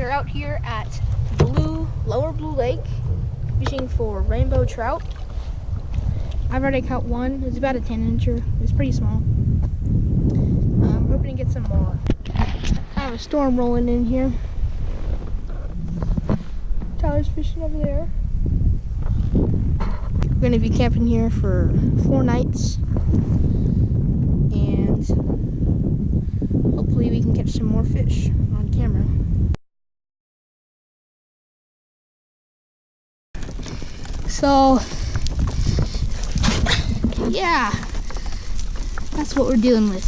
are out here at Lower Blue Lake, fishing for rainbow trout. I've already caught one. It's about a 10-incher. It's pretty small. I'm hoping to get some more. I have a storm rolling in here. Tyler's fishing over there. We're going to be camping here for 4 nights. And hopefully we can catch some more fish on camera. So, yeah, that's what we're dealing with.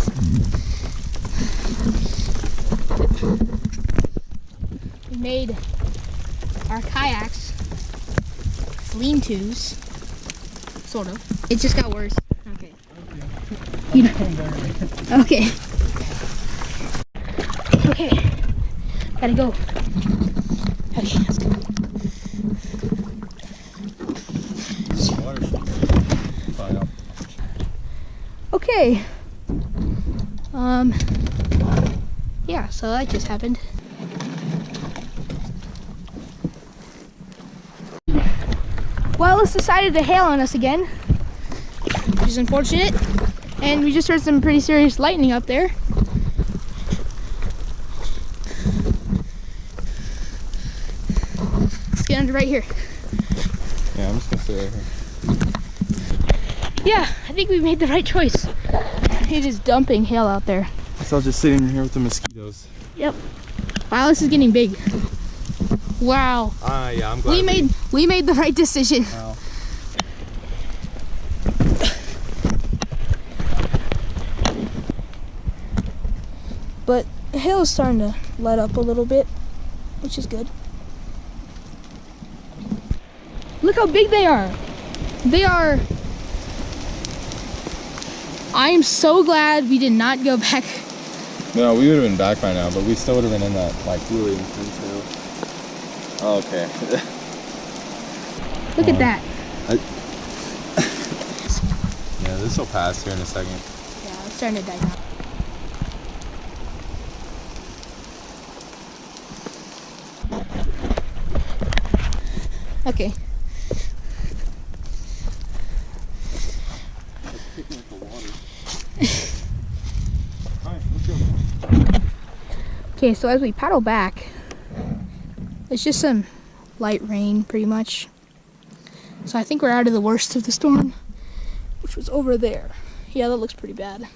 We made our kayaks lean-tos, sort of. It just got worse. Okay. Okay. Okay. Gotta go. Okay, let's go. Okay. Yeah, so that just happened. Well, it's decided to hail on us again, which is unfortunate. And we just heard some pretty serious lightning up there. Let's get under right here. Yeah, I'm just gonna stay right here. Yeah, I think we made the right choice. It is dumping hail out there. So I was just sitting here with the mosquitoes. Yep. Wow, this is getting big. Wow. Yeah, I'm glad we made the right decision. Wow. But the hail is starting to let up a little bit, which is good. Look how big they are. They are. I am so glad we did not go back. No, we would have been back by now, but we still would have been in that like really intense hail. Oh, okay. Look at that. Yeah, this will pass here in a second. Yeah, it's starting to die down. Okay. Okay, so as we paddle back, it's just some light rain pretty much. So I think we're out of the worst of the storm, which was over there. Yeah, that looks pretty bad.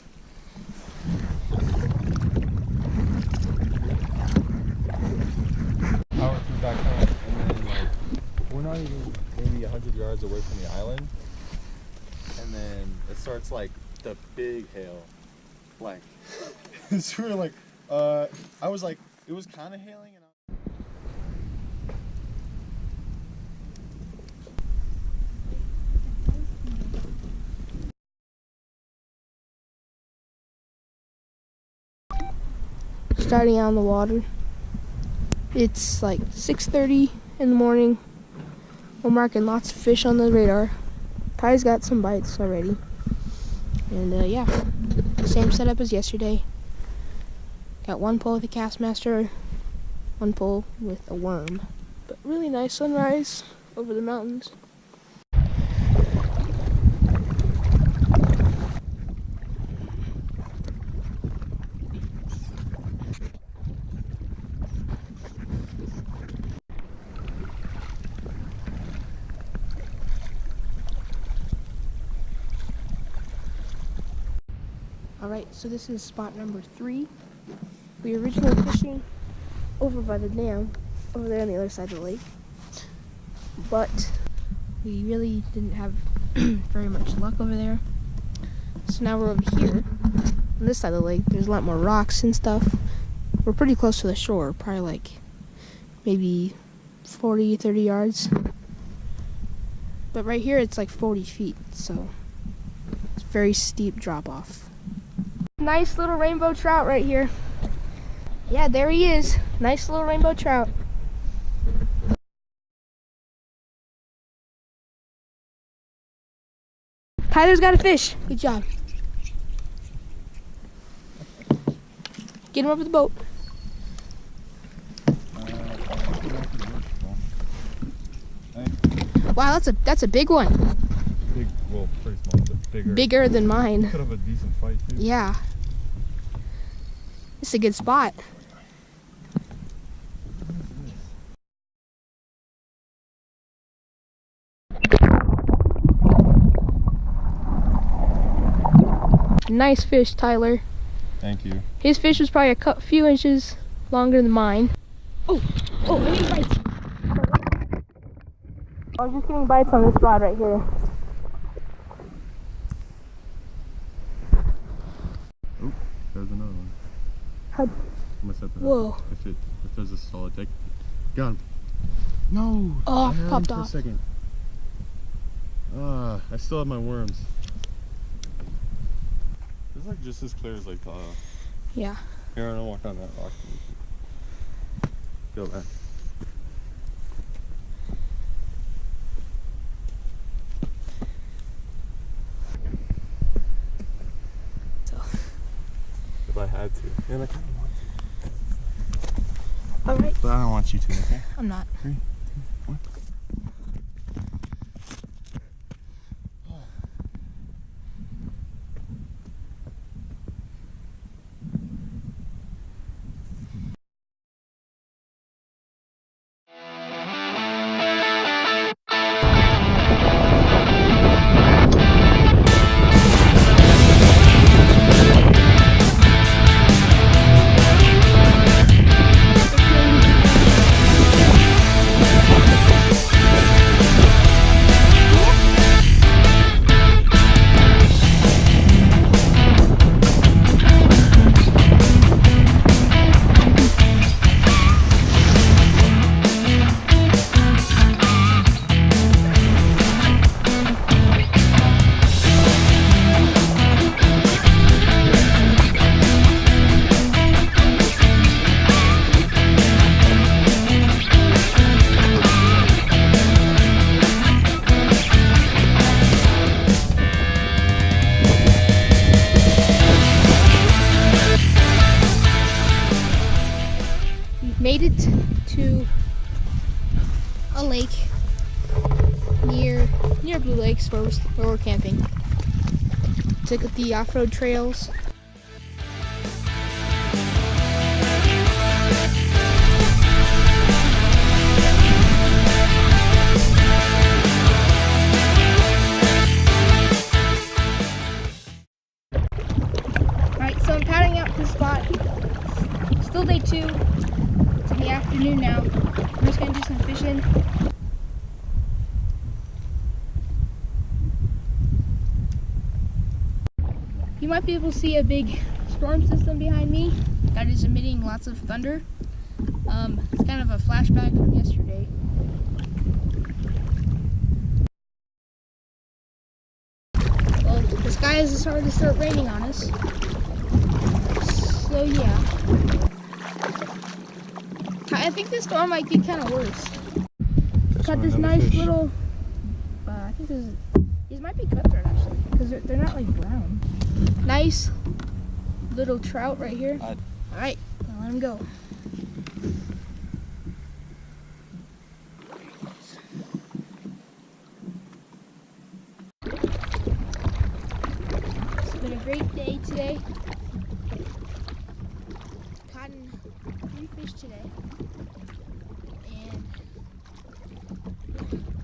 Power through back home, and then like we're not even maybe 100 yards away from the island, and then it starts like the big hail, like so we're like, I was like, it was kind of hailing, and Starting out on the water. It's like 6:30 in the morning. We're marking lots of fish on the radar. Ty's got some bites already. And yeah, same setup as yesterday. Got one pole with a Castmaster, one pole with a worm. But really nice sunrise over the mountains. Alright, so this is spot number 3. We were originally fishing over by the dam, over there on the other side of the lake. But we really didn't have very much luck over there. So now we're over here, on this side of the lake. There's a lot more rocks and stuff. We're pretty close to the shore, probably like maybe 40, 30 yards. But right here it's like 40 feet, so it's a very steep drop off. Nice little rainbow trout right here. Yeah, there he is. Nice little rainbow trout. Tyler's got a fish. Good job. Get him over the boat. Wow, that's a big one. Big, well, pretty small, but bigger. Bigger than mine. Could have a decent fight too. Yeah. It's a good spot. Nice fish, Tyler. Thank you. His fish was probably a few inches longer than mine. Oh, I need bites. I was just getting bites on this rod right here. Oh, there's another one. How? I'm gonna set that Whoa. up. If there's a solid take. Got him. No! Oh, I had him popped for off. a second. I still have my worms. It's like just as clear as like Yeah. Here, I'm gonna walk on that rock. Feel that. So. If I had to. And I kind of want to. Alright. But I don't want you to, okay? I'm not. 3, 2, 1. Made it to a lake near Blue Lakes where we're camping. Took the off-road trails. Alright, so I'm padding out to the spot. Still day 2. It's in the afternoon now. I'm just gonna do some fishing. You might be able to see a big storm system behind me that is emitting lots of thunder. It's kind of a flashback from yesterday. Well, the sky is starting to start raining on us. So yeah. I think this storm might get kind of worse. Got this nice fish. Little, I think these might be cutthroat actually, because they're not like brown. Nice little trout right here. Alright, I'll let him go. It's been a great day today. Caught 3 fish today. And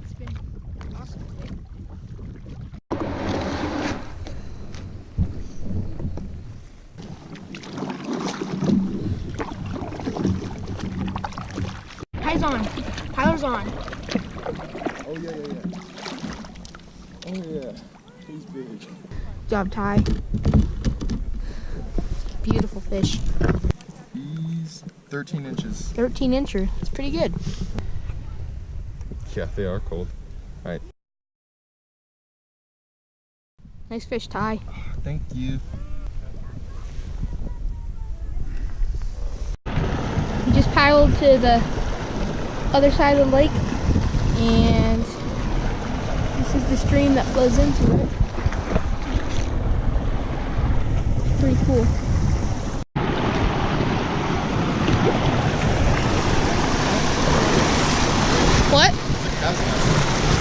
it's been awesome today. Ty's on. Tyler's on. Oh yeah. Oh yeah. He's big. Good job, Ty. Beautiful fish. He's 13 inches. 13 incher. It's pretty good. Yeah, they are cold. Alright. Nice fish, Ty. Thank you. We just paddled to the other side of the lake, and this is the stream that flows into it. Pretty cool. What?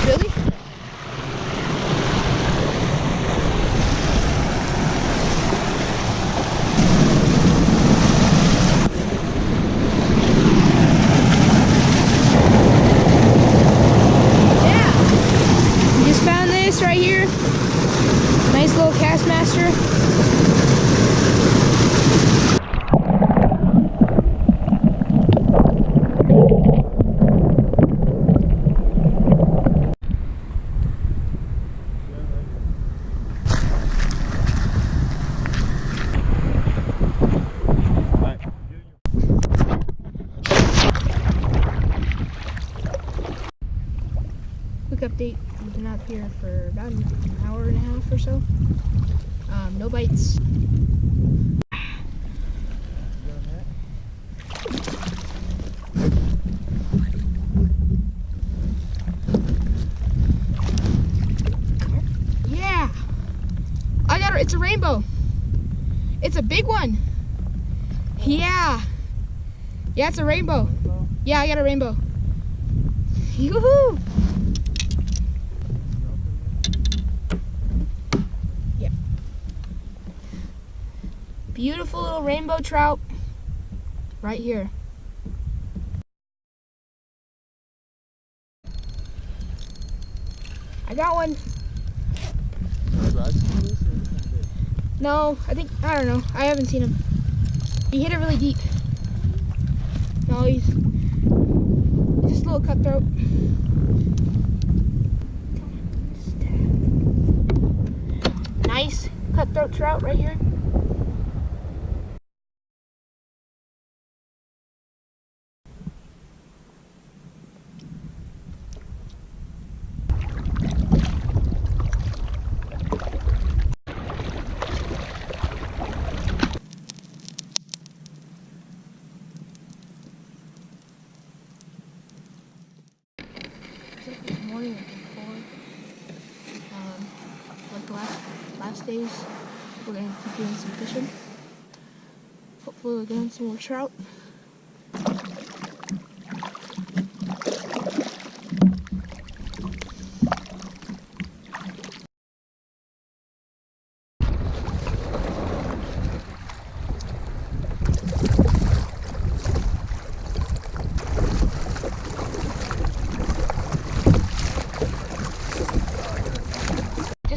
Really? little Castmaster. Quick update, we've been out here for about an hour and a half or so. No bites. Yeah! I got it, it's a rainbow. It's a big one. Yeah. Yeah, it's a rainbow. Yeah, I got a rainbow. Yoo-hoo! Yeah. Beautiful little rainbow trout right here. I got one. No, I don't know. I haven't seen him. He hit it really deep. No, he's just a little cutthroat. Nice cutthroat trout right here. This morning at 4. Like the last days, we're gonna keep doing some fishing. Hopefully we're getting some more trout.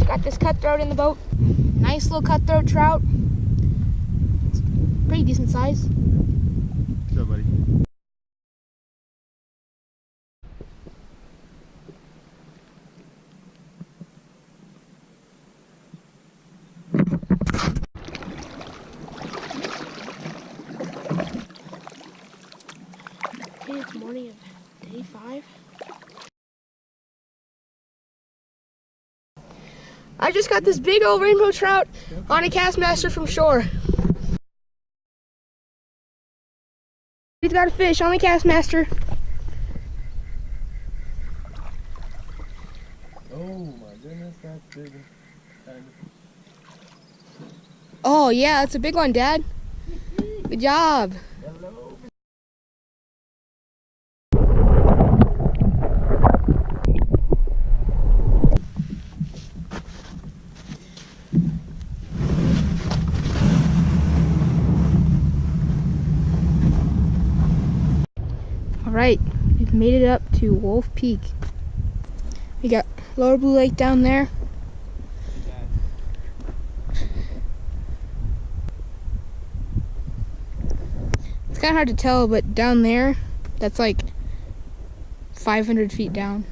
Got this cutthroat in the boat. Nice little cutthroat trout. It's pretty decent size. What's up, buddy? Okay, it's morning of day 5. I just got this big old rainbow trout on a Castmaster from shore. He's got a fish on the Castmaster. Oh my goodness, that's big. Oh yeah, that's a big one, Dad. Good job. Hello. Alright, we've made it up to Wolf Peak. We got Lower Blue Lake down there. It's kind of hard to tell, but down there, that's like 500 feet down.